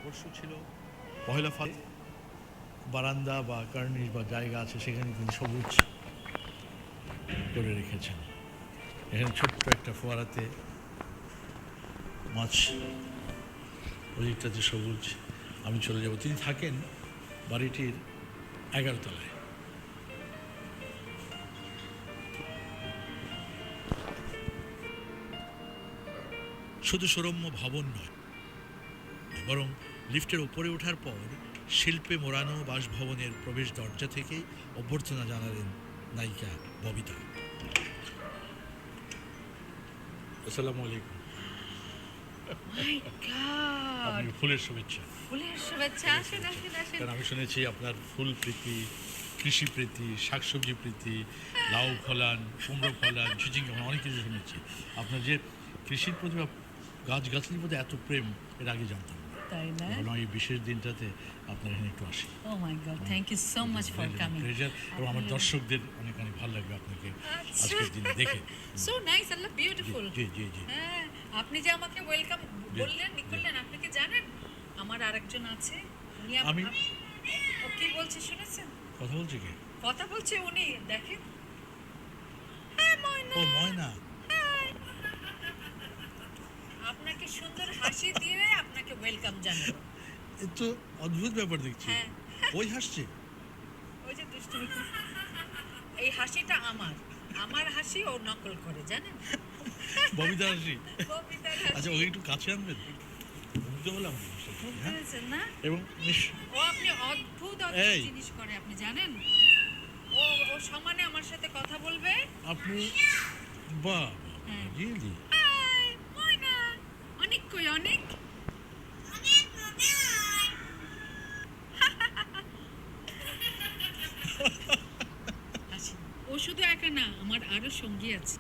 নববর্ষ ছিল, পহেলা ফাল বারান্দা বা কার্নিশ বা জায়গা আছে সেখানে তিনি সবুজ করে রেখেছেন। এখানে ছোট্ট একটা ফোয়ারাতে মাছ, ওদিকটাতে সবুজ। আমি চলে যাব। তিনি থাকেন বাড়িটির 11 তলায়। শুধু সৌরম্য ভবন নয়, বরং লিফটের উপরে ওঠার পর শিল্পে মোড়ানো বাসভবনের প্রবেশ দরজা থেকে অভ্যর্থনা জানালেন নায়িকা ববিতা। আসসালামু আলাইকুম। আপনি ফুলের শুভেচ্ছা। ফুলের শুভেচ্ছা। আসেন আসেন আসেন। কারণ আমি শুনেছি আপনার ফুল প্রীতি, কৃষি প্রীতি, শাকসবজি প্রীতি, লাউ ফলান, কুমড়ো ফলান, ঝিঝিঙ্গা ফলান, অনেক কিছু শুনেছি। আপনার যে কৃষির প্রতি বা গাছগাছালির প্রতি এত প্রেম এর আগে জানতাম না। তাই না? বললাম এই বিশেষ দিনটাতে আপনার এখানে একটু আসি। Oh my god, thank you so much for coming. এবং আমার দর্শকদের অনেক অনেক ভালো লাগবে আপনাকে আজকের দিনে দেখে। সো নাইস, আল্লাহ বিউটিফুল। জি জি জি। হ্যাঁ, আপনি যে আমাকে ওয়েলকাম বললেন, নিকলেন, আপনি কি জানেন আমার আরেকজন আছে? আমি ও কি বলছে শুনেছেন? কথা বলছি কি? কথা বলছে উনি, দেখেন। হ্যাঁ ময়না। ও ময়না। আপনাকে সুন্দর হাসি দিয়ে আপনাকে ওয়েলকাম জানাবো। এ তো অদ্ভুত ব্যাপার দেখছি। হ্যাঁ, ওই হাসছে। ওই যে দুষ্টুমি। এই হাসিটা আমার হাসি ও নকল করে, জানেন? ববিতা হাসি। কবিতার হাসি। আচ্ছা ওকে একটু কাছে আনবেন। বুঝতে পারলাম। বুঝতে পেরেছেন না? এবং ও আপনি অদ্ভুত এই। জিনিস করে, আপনি জানেন? ও ও সমানে আমার সাথে কথা বলবে। আপনি বাহ হ্যাঁ। জি জি। হাই ময়না, অনেক কই অনেক। হাসি। ও শুধু একা না, আমার আরো সঙ্গী আছে।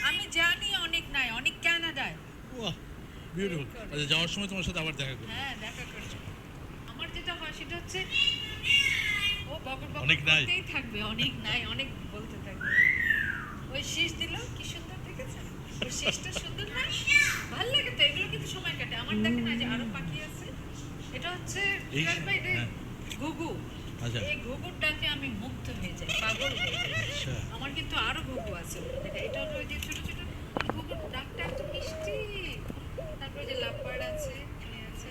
আমি জানি অনেক নাই, অনেক কানাডায়। বাহ বিউটিফুল। আচ্ছা যাওয়ার সময় তোমার সাথে আবার দেখা করব। হ্যাঁ, দেখা করছো। আমার যেটা হয় সেটা হচ্ছে ও বকর বকর অনেক নাই। করতেই থাকবে, অনেক নাই, অনেক বলতে থাকবে। ওই শীষ দিল কি সুন্দর, দেখেছেন? ওই শীষটা সুন্দর না? ভালো লাগে তো, এগুলো কিন্তু সময় কাটে। আমার দেখেন না যে আরো পাখি আছে, এটা হচ্ছে এই ফিরাজ ভাই, এটা হ্যাঁ। ঘুঘু। আচ্ছা এই ঘুঘুর ডাকে আমি মুগ্ধ হয়ে যাই, পাগল হয়ে যাই। আচ্ছা। আমার কিন্তু আরো ঘুঘু আছে। এটা হলো ওই যে ছোট ছোট ঘুঘুর ডাকটা এত মিষ্টি। তারপরে যে লাভবার্ড আছে, এখানে আছে।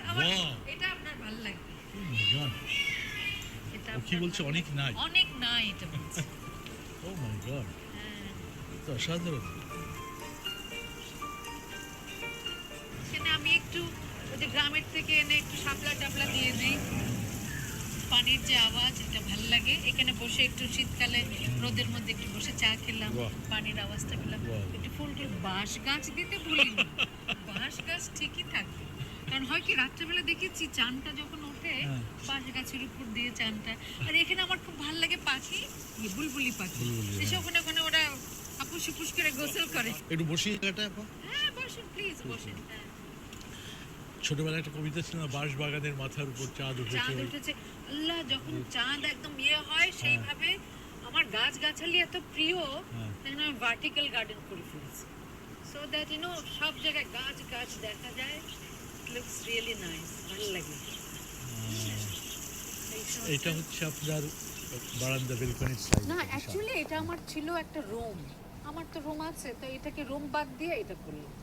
আমার Wow. এটা আপনার ভালো লাগবে। Oh my God. এটা ও কি আপনার বলছে ভালো অনেক লাগবে। নাই? অনেক নাই এটা বলছে। ও মাই গড। হ্যাঁ। তো অসাধারণ। এখানে আমি একটু ওই যে গ্রামের থেকে এনে একটু শাপলা টাপলা দিয়ে দিই। পানির যে আওয়াজ, এটা ভালো লাগে। এখানে বসে একটু শীতকালে রোদের মধ্যে একটু বসে চা খেলাম, বাহ। পানির আওয়াজটা পেলাম। বাহ। একটু ফুল বাঁশ গাছ দিতে ভুলিনি। বাঁশ গাছ ঠিকই থাকবে, কারণ হয় কি রাত্রেবেলা দেখেছি চানটা যখন ওঠে হ্যাঁ। বাঁশ গাছের উপর দিয়ে চানটা। আর এখানে আমার খুব ভালো লাগে পাখি, বুলবুলি পাখি। বুলবুলি, এসে হ্যাঁ। ওখানে ওখানে ওরা আপুস উপুস করে গোসল করে। একটু বসি জায়গাটা আপা। হ্যাঁ বসেন প্লিজ, বসেন। হ্যাঁ, ছোটবেলায় একটা কবিতা ছিল না, বাঁশ বাগানের মাথার উপর চাঁদ উঠেছে। চাঁদ উঠেছে। আল্লাহ, যখন চাঁদ একদম ইয়ে হয় সেইভাবে আমার গাছ গাছালি এত প্রিয়, হ্যাঁ। তখন আমি ভার্টিক্যাল গার্ডেন করে ফেলেছি, সো দ্যাট ইউ নো সব জায়গায় গাছ গাছ দেখা যায়। লুকস রিয়েলি নাইস, ভালো লাগে। এই সমস্ত- এটা হচ্ছে আপনার বারান্দা বেলকনির সাইড। না, অ্যাকচুয়ালি এটা আমার ছিল একটা রুম। আমার তো রুম আছে, তো এটাকে রুম বাদ দিয়ে এটা করলাম।